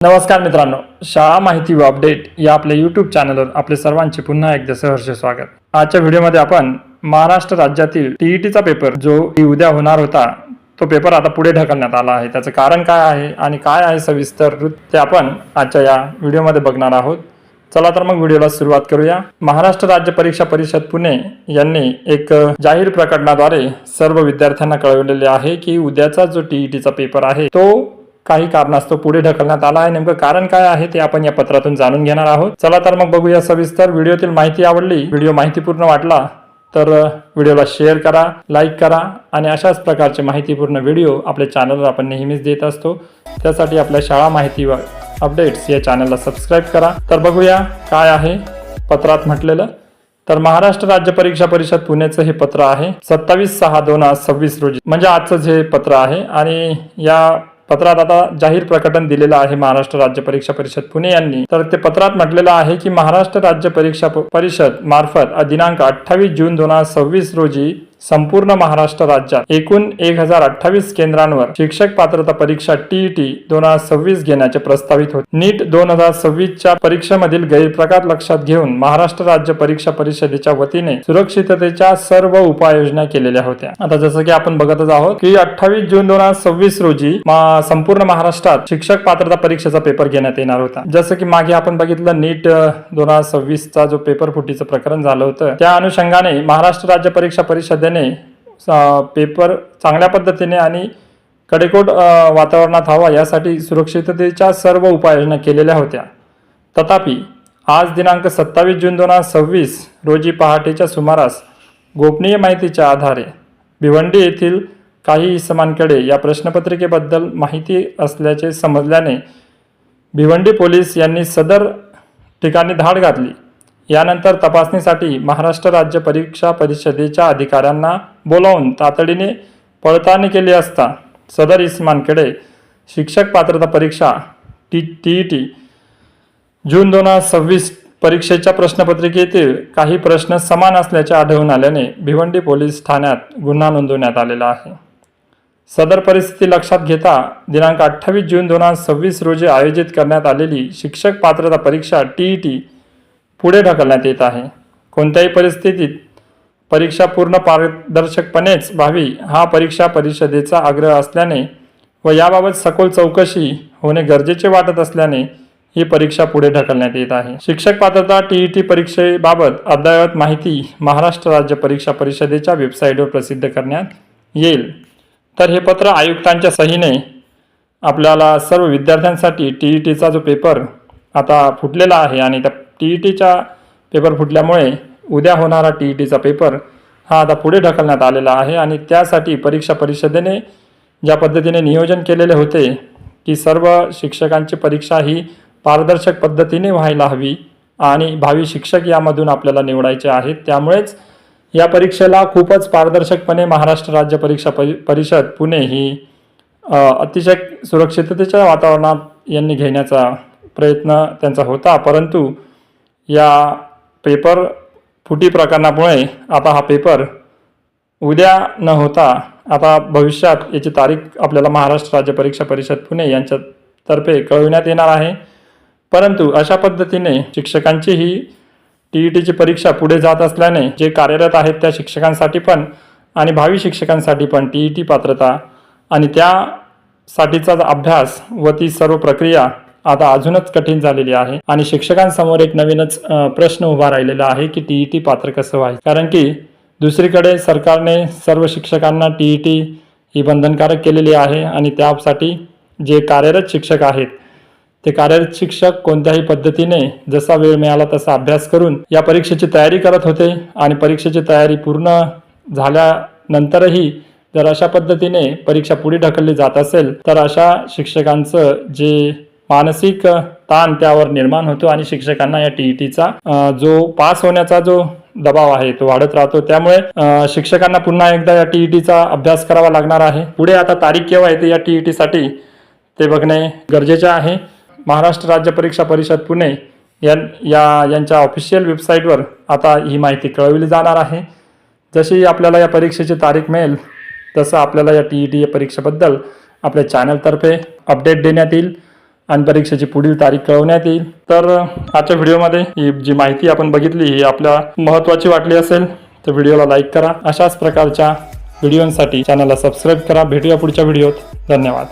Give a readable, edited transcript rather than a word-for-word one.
नमस्कार मित्रांनो, शाळा माहिती व अपडेट या आपल्या यूट्यूब चॅनलवर आपले सर्वांचे पुन्हा एकदा सहर्ष स्वागत। आजच्या व्हिडिओमध्ये आपण महाराष्ट्र राज्यातील टीईटीचा पेपर जो उद्या होणार होता तो पेपर आता पुढे ढकलण्यात आला आहे। त्याचं कारण काय आहे आणि काय आहे सविस्तर ते आपण आजच्या या व्हिडिओमध्ये बघणार आहोत। चला तर मग व्हिडिओला सुरुवात करूया। महाराष्ट्र राज्य परीक्षा परिषद पुणे यांनी एक जाहीर प्रकटनाद्वारे सर्व विद्यार्थ्यांना कळवलेले आहे की उद्याचा जो टीईटीचा पेपर आहे तो काही कारणास्तव पुढे ढकलण्यात आला आहे। नेमकं कारण काय आहे ते आपण या पत्रातून जाणून घेणार आहोत। चला तर मग बघूया सविस्तर। व्हिडिओतील माहिती आवडली, व्हिडिओ माहितीपूर्ण वाटला तर व्हिडिओला शेअर करा, लाईक करा आणि अशाच प्रकारचे माहितीपूर्ण व्हिडिओ आपल्या चॅनलवर आपण नेहमीच देत असतो। त्यासाठी आपल्या शाळा माहिती व अपडेट्स या चॅनलला सबस्क्राईब करा। तर बघूया काय आहे पत्रात म्हटलेलं। तर महाराष्ट्र राज्य परीक्षा परिषद पुणेचं हे पत्र आहे 27/6/2026 रोजी, म्हणजे आजचं हे पत्र आहे। आणि या पत्रात आता जाहीर प्रकटन दिलेलं आहे महाराष्ट्र राज्य परीक्षा परिषद पुणे यांनी। तर ते पत्रात म्हटलेलं आहे की महाराष्ट्र राज्य परीक्षा परिषद मार्फत दिनांक 28 जून 2026 रोजी संपूर्ण महाराष्ट्र राज्यात एकूण 1028 केंद्रांवर शिक्षक पात्रता परीक्षा टीईटी 2026 घेण्याचे प्रस्तावित होते। नीट 2026 च्या परीक्षेमधील गैरप्रकार लक्षात घेऊन महाराष्ट्र राज्य परीक्षा परिषदेच्या वतीने सुरक्षिततेच्या सर्व उपाययोजना केलेल्या होत्या। आता जसं की आपण बघतच आहोत की 28 जून 2026 रोजी संपूर्ण महाराष्ट्रात शिक्षक पात्रता परीक्षेचा पेपर घेण्यात येणार होता। जसं की मागे आपण बघितलं नीट 2026 चा जो पेपर फुटीचं प्रकरण झालं होतं, त्या अनुषंगाने महाराष्ट्र राज्य परीक्षा परिषदेने पेपर चांगल्या पद्धतीने आणि कडेकोट वातावरणात व्हावा यासाठी सुरक्षिततेच्या सर्व उपाययोजना केलेल्या होत्या। तथापि आज दिनांक 27 जून 2026 रोजी पहाटेच्या सुमारास गोपनीय माहितीच्या आधारे भिवंडी येथील काही इसमांकडे या प्रश्नपत्रिकेबद्दल माहिती असल्याचे समजल्याने भिवंडी पोलीस यांनी सदर ठिकाणी धाड घातली। यानंतर तपासणीसाठी महाराष्ट्र राज्य परीक्षा परिषदेच्या अधिकाऱ्यांना बोलावून तातडीने पडताळणी केली असता सदर इसमांकडे शिक्षक पात्रता परीक्षा टीईटी जून 2026 परीक्षेच्या प्रश्नपत्रिकेतील काही प्रश्न समान असल्याचे आढळून आल्याने भिवंडी पोलीस ठाण्यात गुन्हा नोंदवण्यात आलेला आहे। सदर परिस्थिती लक्षात घेता दिनांक 28 जून 2026 रोजी आयोजित करण्यात आलेली शिक्षक पात्रता परीक्षा टीईटी पुढे ढकलण्यात येत आहे। कोणत्याही परिस्थितीत परीक्षा पूर्ण पारदर्शकपणेच व्हावी हा परीक्षा परिषदेचा आग्रह असल्याने व याबाबत सखोल चौकशी होणे गरजेचे वाटत असल्याने ही परीक्षा पुढे ढकलण्यात येत आहे। शिक्षक पात्रता टीईटी परीक्षेबाबत अद्ययावत माहिती महाराष्ट्र राज्य परीक्षा परिषदेच्या वेबसाईटवर प्रसिद्ध करण्यात येईल। तर हे पत्र आयुक्तांच्या सहीने आपल्याला सर्व विद्यार्थ्यांसाठी टीईटीचा जो पेपर आता फुटलेला आहे आणि त्या टीईटीचा पेपर फुटल्यामुळे उद्या होणारा टीईटीचा पेपर हा आता पुढे ढकलण्यात आलेला आहे। आणि त्यासाठी परीक्षा परिषदेने ज्या पद्धतीने नियोजन केलेले होते की सर्व शिक्षकांची परीक्षा ही पारदर्शक पद्धतीने व्हायला हवी आणि भावी शिक्षक यामधून आपल्याला निवडायचे आहेत, त्यामुळेच या परीक्षेला खूपच पारदर्शकपणे महाराष्ट्र राज्य परीक्षा परिषद पुणे ही अतिशय सुरक्षिततेच्या वातावरणात यांनी घेण्याचा प्रयत्न त्यांचा होता। परंतु या पेपर फुटी प्रकरणामुळे आता हा पेपर उद्या न होता आता भविष्यात याची तारीख आपल्याला महाराष्ट्र राज्य परीक्षा परिषद पुणे यांच्यातर्फे कळविण्यात येणार आहे। परंतु अशा पद्धतीने शिक्षकांची ही टीईटीची परीक्षा पुढे जात असल्याने जे कार्यरत आहेत त्या शिक्षकांसाठी पण आणि भावी शिक्षकांसाठी पण टीईटी पात्रता आणि त्यासाठीचा अभ्यास व ती सर्व प्रक्रिया आता अजूनच कठीण झालेली आहे। आणि शिक्षकांसमोर एक नवीनच प्रश्न उभा राहिलेला आहे की टीईटी पात्र कसं व्हायचं, कारण की दुसरीकडे सरकारने सर्व शिक्षकांना टीईटी ही बंधनकारक केलेली आहे आणि त्यासाठी जे कार्यरत शिक्षक आहेत ते कार्यरत शिक्षक कोणत्याही पद्धतीने जसा वेळ मिळाला तसा अभ्यास करून या परीक्षेची तयारी करत होते। आणि परीक्षेची तयारी पूर्ण झाल्यानंतरही जर अशा पद्धतीने परीक्षा पुढे ढकलली जात असेल तर अशा शिक्षकांचं जे मानसिक ताण त्यावर निर्माण होतो आणि शिक्षकांना या टीईटीचा जो पास होण्याचा जो दबाव आहे तो वाढत राहतो। त्यामुळे शिक्षकांना पुन्हा एकदा या टीईटीचा अभ्यास करावा लागणार आहे। पुढे आता तारीख केव्हा येते या टीईटीसाठी ते बघणे गरजेचे आहे। महाराष्ट्र राज्य परीक्षा परिषद पुणे यांच्या ऑफिशियल वेबसाईटवर आता ही माहिती कळवली जाणार आहे। जशी आपल्याला या परीक्षेची तारीख मिळेल तसं आपल्याला या टीईटी परीक्षेबद्दल आपल्या चॅनलतर्फे अपडेट देण्यात येईल आणि परीक्षेची पुढील तारीख कळवण्यात येईल. तर आजच्या व्हिडिओमध्ये ही जी माहिती आपण बघितली ही आपल्याला महत्त्वाची वाटली असेल तर व्हिडिओला लाईक करा. अशाच प्रकारच्या व्हिडिओंसाठी चॅनलला सबस्क्राईब करा. भेटूया पुढच्या व्हिडिओत. धन्यवाद.